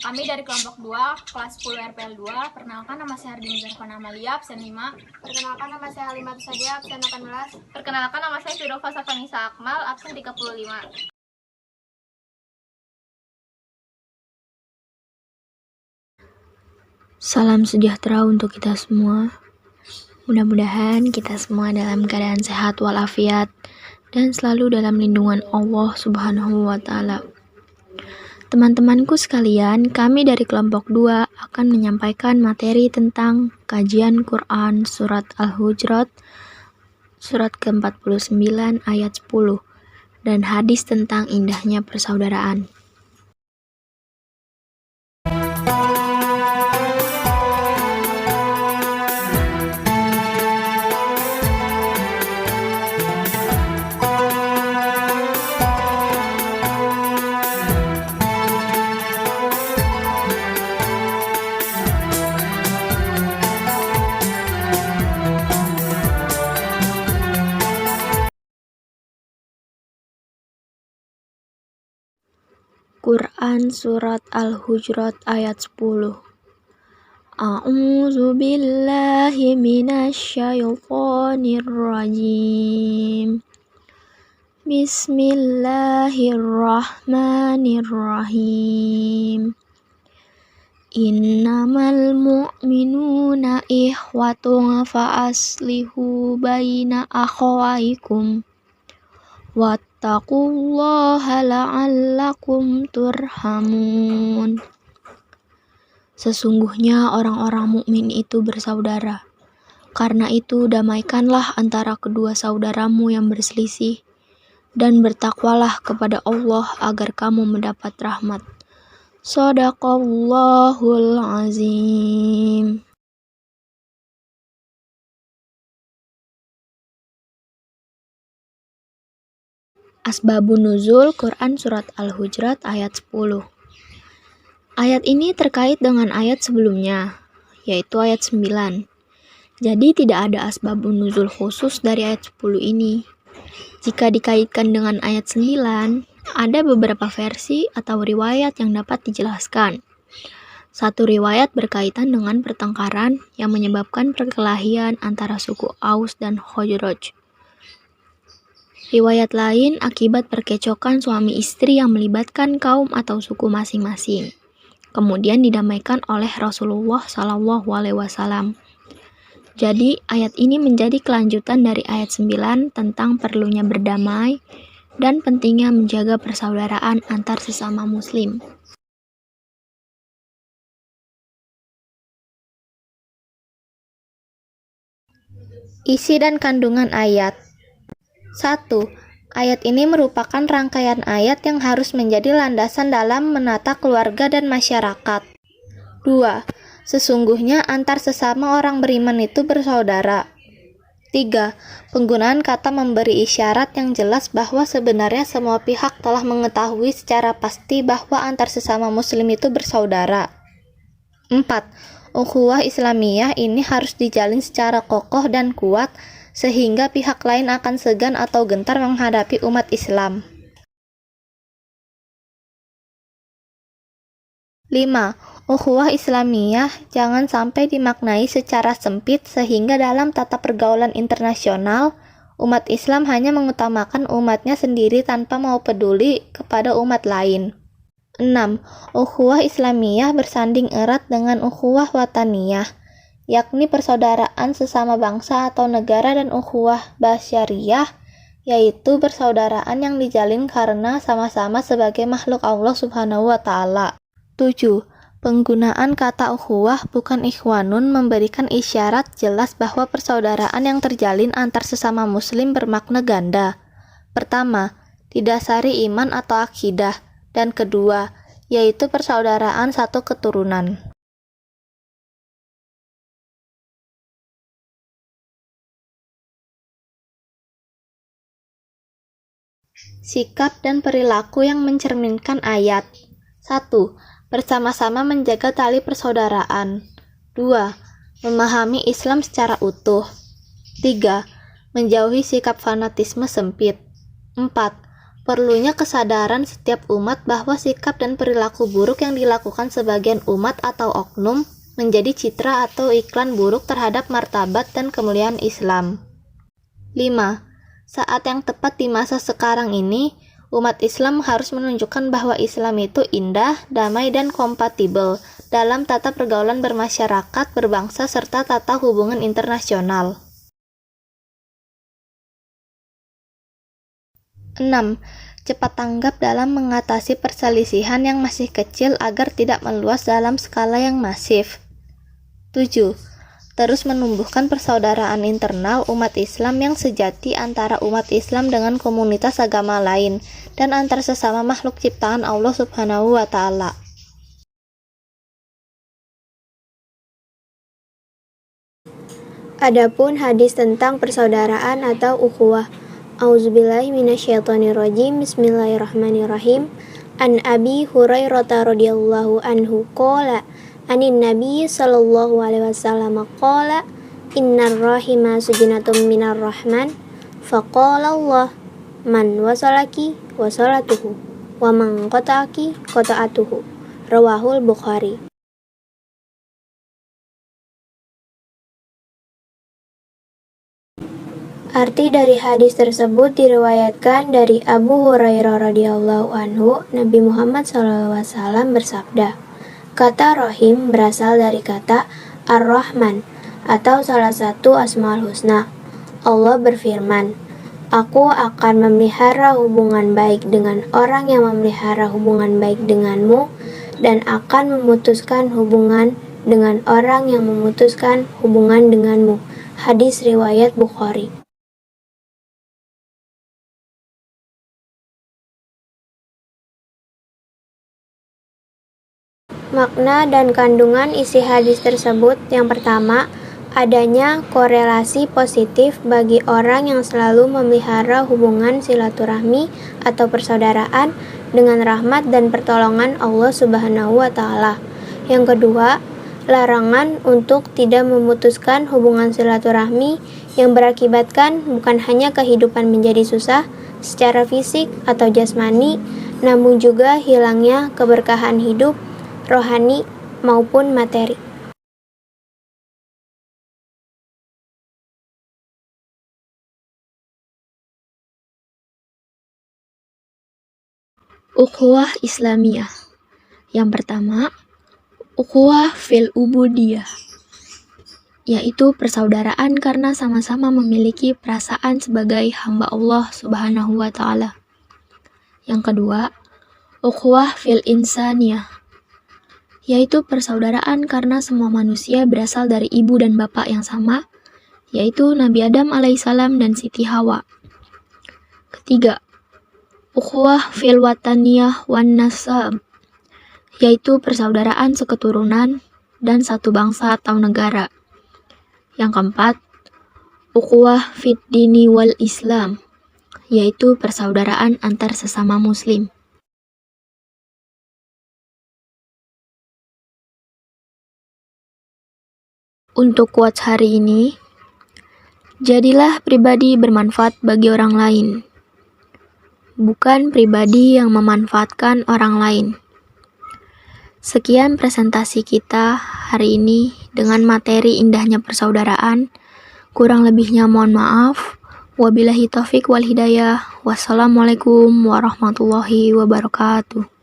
Kami dari kelompok 2, kelas 10 RPL 2. Perkenalkan, nama saya Hardini Zarfana Amalia, absen 5. Perkenalkan, nama saya Halimah Sadia, absen 18. Perkenalkan, nama saya Firova Safanisa Akmal, absen 35. Salam sejahtera untuk kita semua. Mudah-mudahan kita semua dalam keadaan sehat walafiat dan selalu dalam lindungan Allah Subhanahu wa Ta'ala. Teman-temanku sekalian, kami dari kelompok 2 akan menyampaikan materi tentang kajian Quran surat Al-Hujurat surat ke-49 ayat 10 dan hadis tentang indahnya persaudaraan. Quran Surat Al-Hujurat ayat 10. A'udzu billahi minasyaitonir rajim. Bismillahirrahmanirrahim. Innamal mu'minuna ikhwatun fa'aslihu baina akhawaikum. Wattaqullaha la'allakum turhamun. Sesungguhnya orang-orang mukmin itu bersaudara. Karena itu damaikanlah antara kedua saudaramu yang berselisih, dan bertakwalah kepada Allah agar kamu mendapat rahmat. Shadaqallahul azim. Asbabun Nuzul Quran Surat Al-Hujurat ayat 10. Ayat ini terkait dengan ayat sebelumnya, yaitu ayat 9. Jadi tidak ada asbabun nuzul khusus dari ayat 10 ini. Jika dikaitkan dengan ayat 9, ada beberapa versi atau riwayat yang dapat dijelaskan. Satu riwayat berkaitan dengan pertengkaran yang menyebabkan perkelahian antara suku Aus dan Khazraj. Riwayat lain akibat perkecokan suami istri yang melibatkan kaum atau suku masing-masing. Kemudian didamaikan oleh Rasulullah SAW. Jadi ayat ini menjadi kelanjutan dari ayat 9 tentang perlunya berdamai dan pentingnya menjaga persaudaraan antar sesama muslim. Isi dan kandungan ayat. 1. Ayat ini merupakan rangkaian ayat yang harus menjadi landasan dalam menata keluarga dan masyarakat. 2. Sesungguhnya antar sesama orang beriman itu bersaudara. 3. Penggunaan kata memberi isyarat yang jelas bahwa sebenarnya semua pihak telah mengetahui secara pasti bahwa antar sesama muslim itu bersaudara. 4. Ukhuwah Islamiyah ini harus dijalin secara kokoh dan kuat, sehingga pihak lain akan segan atau gentar menghadapi umat Islam. 5. Ukhuwah Islamiyah jangan sampai dimaknai secara sempit sehingga dalam tata pergaulan internasional, umat Islam hanya mengutamakan umatnya sendiri tanpa mau peduli kepada umat lain. 6. Ukhuwah Islamiyah bersanding erat dengan ukhuwah wataniyah, yakni persaudaraan sesama bangsa atau negara, dan ukhuwah basyariyah, yaitu persaudaraan yang dijalin karena sama-sama sebagai makhluk Allah Subhanahu wa Ta'ala. 7. Penggunaan kata ukhuwah bukan ikhwanun memberikan isyarat jelas bahwa persaudaraan yang terjalin antar sesama muslim bermakna ganda. Pertama, didasari iman atau akidah, dan kedua, yaitu persaudaraan satu keturunan. Sikap dan perilaku yang mencerminkan ayat. 1. Bersama-sama menjaga tali persaudaraan. 2. Memahami Islam secara utuh. 3. Menjauhi sikap fanatisme sempit. 4. Perlunya kesadaran setiap umat bahwa sikap dan perilaku buruk yang dilakukan sebagian umat atau oknum menjadi citra atau iklan buruk terhadap martabat dan kemuliaan Islam. 5. Saat yang tepat di masa sekarang ini, umat Islam harus menunjukkan bahwa Islam itu indah, damai, dan kompatibel dalam tata pergaulan bermasyarakat, berbangsa, serta tata hubungan internasional. 6. Cepat tanggap dalam mengatasi perselisihan yang masih kecil agar tidak meluas dalam skala yang masif. 7. Terus menumbuhkan persaudaraan internal umat Islam yang sejati antara umat Islam dengan komunitas agama lain dan antar sesama makhluk ciptaan Allah Subhanahu wa Ta'ala. Adapun hadis tentang persaudaraan atau ukhuwah. Auzubillahi minasyaitonirrajim. Bismillahirrahmanirrahim. An Abi Hurairah radhiyallahu anhu qala anin Nabi sallallahu alaihi wasallam qala innar rahima sujnatum minar rahman faqala Allah man wasalaki wasalatuhu wa man qata'aki qata'atuhu. Rawahul Bukhari. Arti dari hadis tersebut diriwayatkan dari Abu Hurairah radhiyallahu anhu. Nabi Muhammad SAW bersabda, kata Rahim berasal dari kata Ar-Rahman atau salah satu Asmaul Husna. Allah berfirman, Aku akan memelihara hubungan baik dengan orang yang memelihara hubungan baik denganmu, dan akan memutuskan hubungan dengan orang yang memutuskan hubungan denganmu. Hadis riwayat Bukhari. Makna dan kandungan isi hadis tersebut. Yang pertama, adanya korelasi positif bagi orang yang selalu memelihara hubungan silaturahmi atau persaudaraan dengan rahmat dan pertolongan Allah Subhanahu wa Ta'ala. Yang kedua, larangan untuk tidak memutuskan hubungan silaturahmi yang berakibatkan bukan hanya kehidupan menjadi susah secara fisik atau jasmani, namun juga hilangnya keberkahan hidup rohani maupun materi. Ukhuwah Islamiyah. Yang pertama, ukhuwah fil ubudiyah, yaitu persaudaraan karena sama-sama memiliki perasaan sebagai hamba Allah Subhanahu wa Ta'ala. Yang kedua, ukhuwah fil insaniyah, yaitu persaudaraan karena semua manusia berasal dari ibu dan bapak yang sama, yaitu Nabi Adam alaihissalam dan Siti Hawa. Ketiga, ukhuwah fil wataniyah wan nasab, yaitu persaudaraan seketurunan dan satu bangsa atau negara. Yang keempat, ukhuwah fid dini wal Islam, yaitu persaudaraan antar sesama muslim. Untuk quotes hari ini, jadilah pribadi bermanfaat bagi orang lain, bukan pribadi yang memanfaatkan orang lain. Sekian presentasi kita hari ini dengan materi indahnya persaudaraan. Kurang lebihnya mohon maaf. Wabillahi taufik wal hidayah. Wassalamualaikum warahmatullahi wabarakatuh.